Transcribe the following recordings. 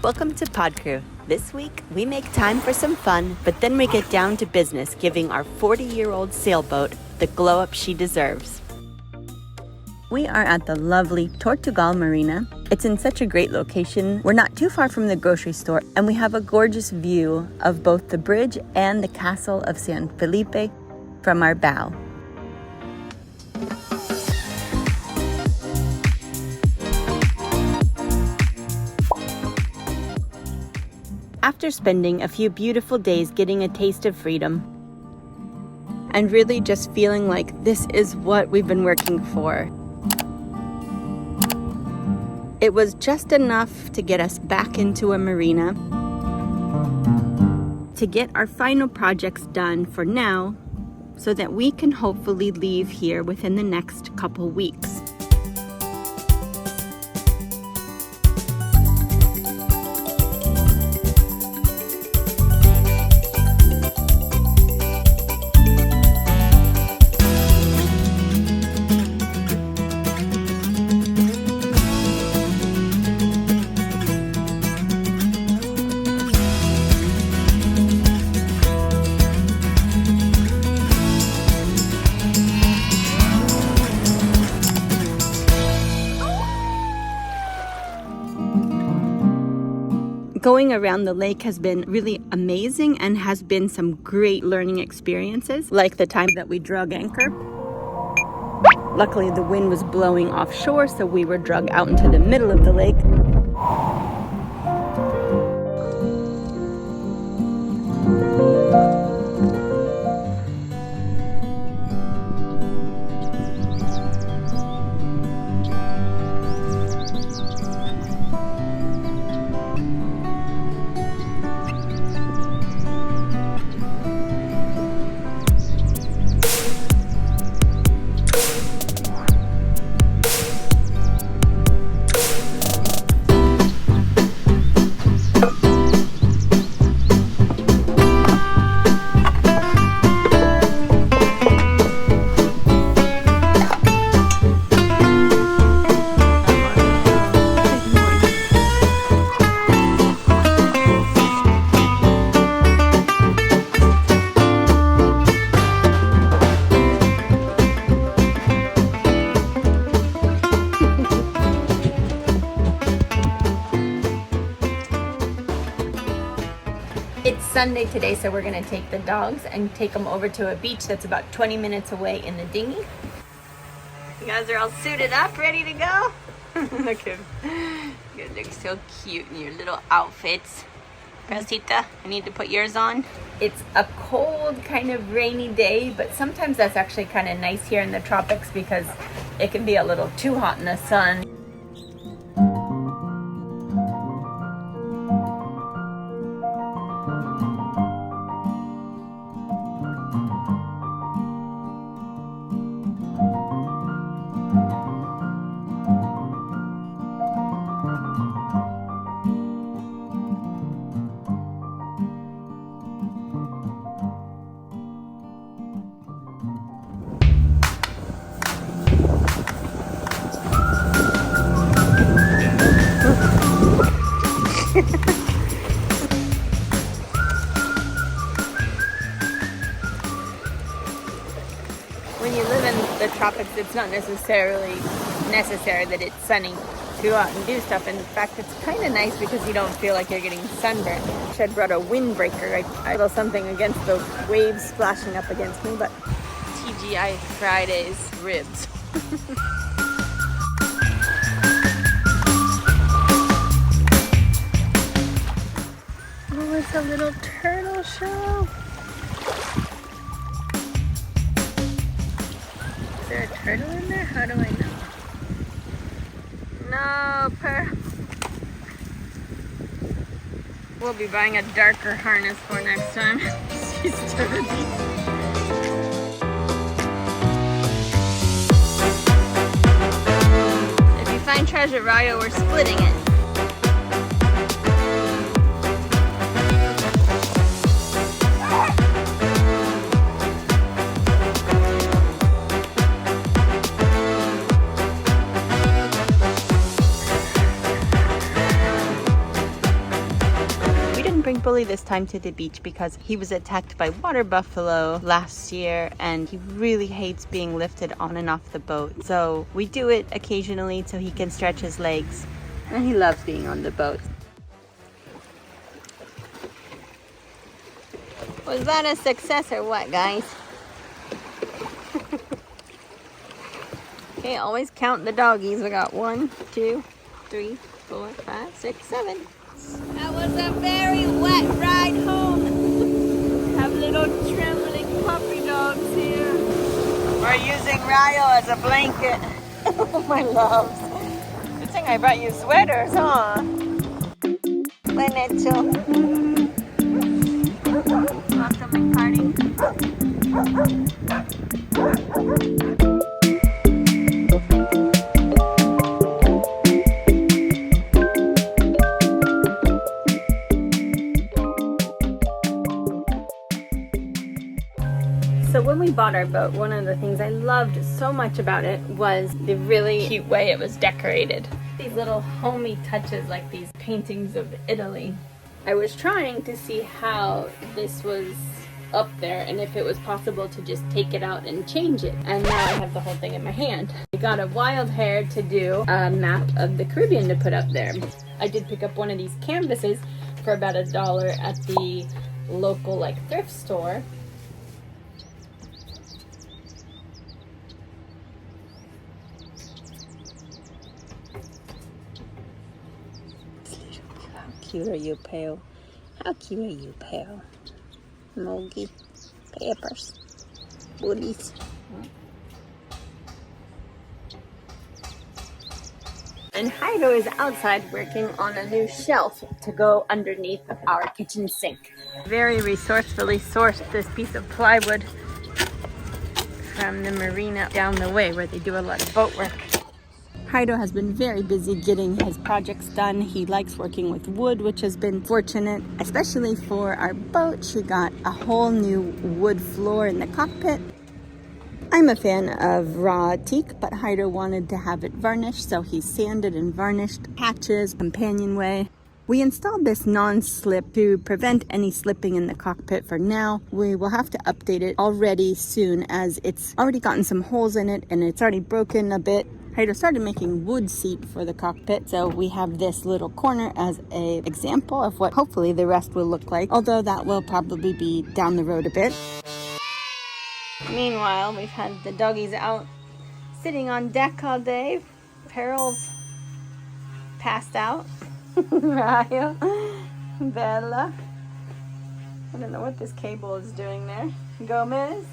Welcome to Pawed Crew. This week, we make time for some fun, but then we get down to business giving our 40-year-old sailboat the glow-up she deserves. We are at the lovely Tortugal Marina. It's in such a great location. We're not too far from the grocery store, and we have a gorgeous view of both the bridge and the castle of San Felipe from our bow. After spending a few beautiful days getting a taste of freedom, and really just feeling like this is what we've been working for, it was just enough to get us back into a marina, to get our final projects done for now, so that we can hopefully leave here within the next couple weeks. Going around the lake has been really amazing and has been some great learning experiences, like the time that we drug anchor. Luckily, the wind was blowing offshore, so we were drug out into the middle of the lake. It's Sunday today, so we're gonna take the dogs and take them over to a beach that's about 20 minutes away in the dinghy. You guys are all suited up, ready to go? Look at you look so cute in your little outfits. Rosita, I need to put yours on. It's a cold, kind of rainy day, but sometimes that's actually kind of nice here in the tropics because it can be a little too hot in the sun. When you live in the tropics, it's not necessarily necessary that it's sunny to go out and do stuff. In fact, it's kind of nice because you don't feel like you're getting sunburned. I should have brought a windbreaker. I feel something against the waves splashing up against me, but TGI Fridays ribs. Oh, it's a little turtle show. Is there a turtle in there? How do I know? No, Pearl. We'll be buying a darker harness for next time. She's dirty. If you find treasure, Rayo, we're splitting it. bring Bully this time to the beach because he was attacked by water buffalo last year and he really hates being lifted on and off the boat. So we do it occasionally so he can stretch his legs, and he loves being on the boat. Was that a success or what, guys? Okay, always count the doggies. We got 1, 2, 3, 4, 5, 6, 7. That was a very wet ride home. Have little trembling puppy dogs here. We're using Ryo as a blanket. Oh, my loves. Good thing I brought you sweaters, huh? Buenacho. Welcome and party. So when we bought our boat, one of the things I loved so much about it was the really cute way it was decorated. These little homey touches, like these paintings of Italy. I was trying to see how this was up there and if it was possible to just take it out and change it. And now I have the whole thing in my hand. I got a wild hair to do a map of the Caribbean to put up there. I did pick up one of these canvases for about $1 at the local thrift store. How cute are you, Pale? How cute are you, Pale? Mogi, Peppers, Woodies. And Heido is outside working on a new shelf to go underneath our kitchen sink. Very resourcefully sourced this piece of plywood from the marina down the way where they do a lot of boat work. Heido has been very busy getting his projects done. He likes working with wood, which has been fortunate, especially for our boat. She got a whole new wood floor in the cockpit. I'm a fan of raw teak, but Heido wanted to have it varnished, so he sanded and varnished hatches, companionway. We installed this non-slip to prevent any slipping in the cockpit for now. We will have to update it already soon as it's already gotten some holes in it and it's already broken a bit. Heido started making wood seat for the cockpit, so we have this little corner as an example of what hopefully the rest will look like, although that will probably be down the road a bit. Meanwhile, we've had the doggies out sitting on deck all day. Pearl's passed out. Ryo, Bella. I don't know what this cable is doing there. Gomez.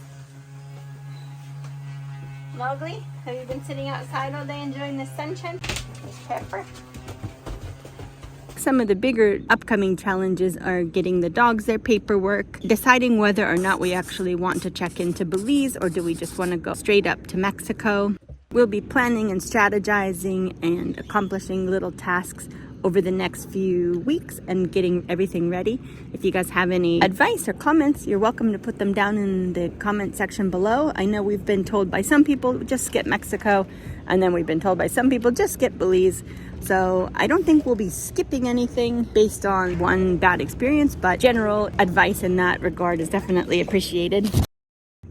Mowgli, have you been sitting outside all day enjoying the sunshine? There's Pepper. Some of the bigger upcoming challenges are getting the dogs their paperwork, deciding whether or not we actually want to check into Belize or do we just want to go straight up to Mexico. We'll be planning and strategizing and accomplishing little tasks over the next few weeks and getting everything ready. If you guys have any advice or comments, you're welcome to put them down in the comment section below. I know we've been told by some people, just skip Mexico, and then we've been told by some people, just skip Belize. So I don't think we'll be skipping anything based on one bad experience, but general advice in that regard is definitely appreciated.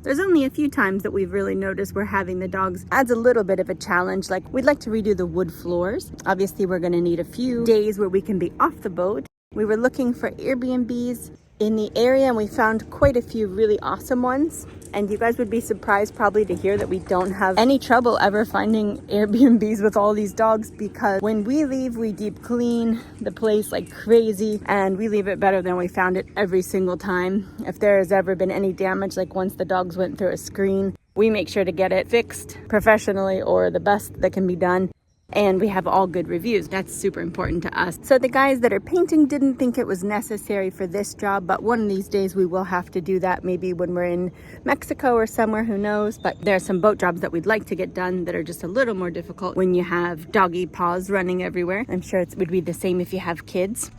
There's only a few times that we've really noticed we're having the dogs adds a little bit of a challenge. Like we'd like to redo the wood floors. Obviously, we're going to need a few days where we can be off the boat. We were looking for Airbnbs in the area and we found quite a few really awesome ones. And you guys would be surprised probably to hear that we don't have any trouble ever finding Airbnbs with all these dogs, because when we leave, we deep clean the place like crazy and we leave it better than we found it every single time. If there has ever been any damage, like once the dogs went through a screen, we make sure to get it fixed professionally or the best that can be done. And we have all good reviews. That's super important to us. So the guys that are painting didn't think it was necessary for this job, but one of these days we will have to do that, maybe when we're in Mexico or somewhere, who knows. But there are some boat jobs that we'd like to get done that are just a little more difficult when you have doggy paws running everywhere. I'm sure it would be the same if you have kids.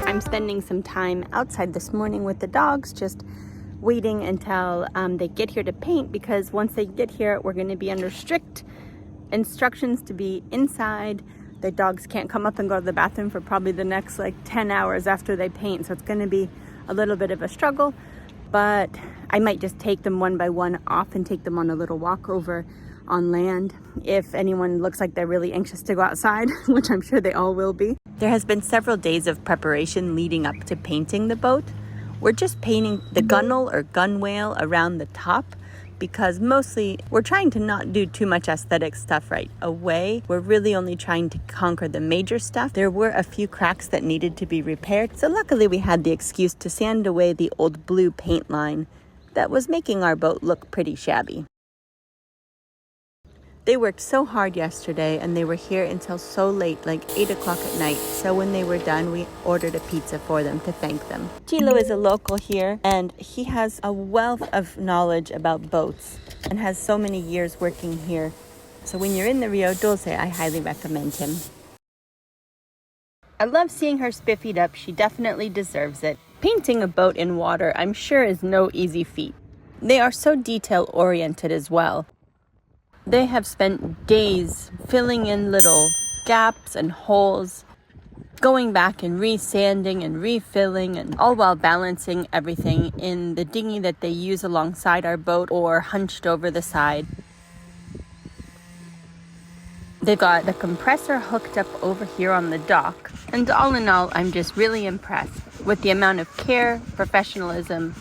I'm spending some time outside this morning with the dogs, just waiting until they get here to paint, because once they get here we're going to be under strict instructions to be inside. The dogs can't come up and go to the bathroom for probably the next like 10 hours after they paint. So it's going to be a little bit of a struggle, but I might just take them one by one off and take them on a little walk over on land if anyone looks like they're really anxious to go outside, which I'm sure they all will be. There has been several days of preparation leading up to painting the boat. We're just painting the gunnel or gunwale around the top, because mostly we're trying to not do too much aesthetic stuff right away. We're really only trying to conquer the major stuff. There were a few cracks that needed to be repaired, so luckily we had the excuse to sand away the old blue paint line that was making our boat look pretty shabby. They worked so hard yesterday and they were here until so late, like 8 o'clock at night. So when they were done, we ordered a pizza for them to thank them. Chilo is a local here and he has a wealth of knowledge about boats and has so many years working here. So when you're in the Rio Dulce, I highly recommend him. I love seeing her spiffied up. She definitely deserves it. Painting a boat in water, I'm sure, is no easy feat. They are so detail-oriented as well. They have spent days filling in little gaps and holes, going back and re-sanding and refilling, and all while balancing everything in the dinghy that they use alongside our boat or hunched over the side. They've got the compressor hooked up over here on the dock, and all in all, I'm just really impressed with the amount of care, professionalism,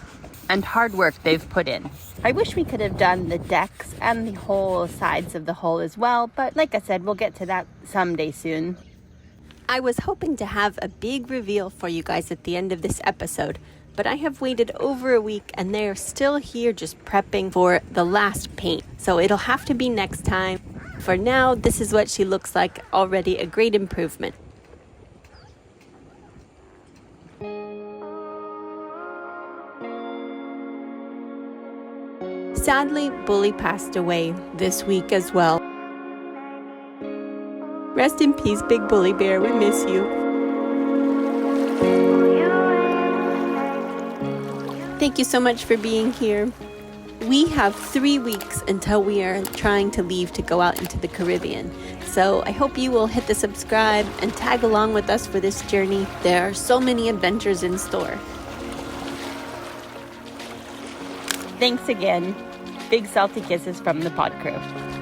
and hard work they've put in. I wish we could have done the decks and the whole sides of the hull as well, but like I said, we'll get to that someday soon. I was hoping to have a big reveal for you guys at the end of this episode, but I have waited over a week and they're still here just prepping for the last paint. So it'll have to be next time. For now, this is what she looks like, already a great improvement. Sadly, Bully passed away this week as well. Rest in peace, Big Bully Bear. We miss you. Thank you so much for being here. We have 3 weeks until we are trying to leave to go out into the Caribbean. So I hope you will hit the subscribe and tag along with us for this journey. There are so many adventures in store. Thanks again. Big salty kisses from the Pawed Crew.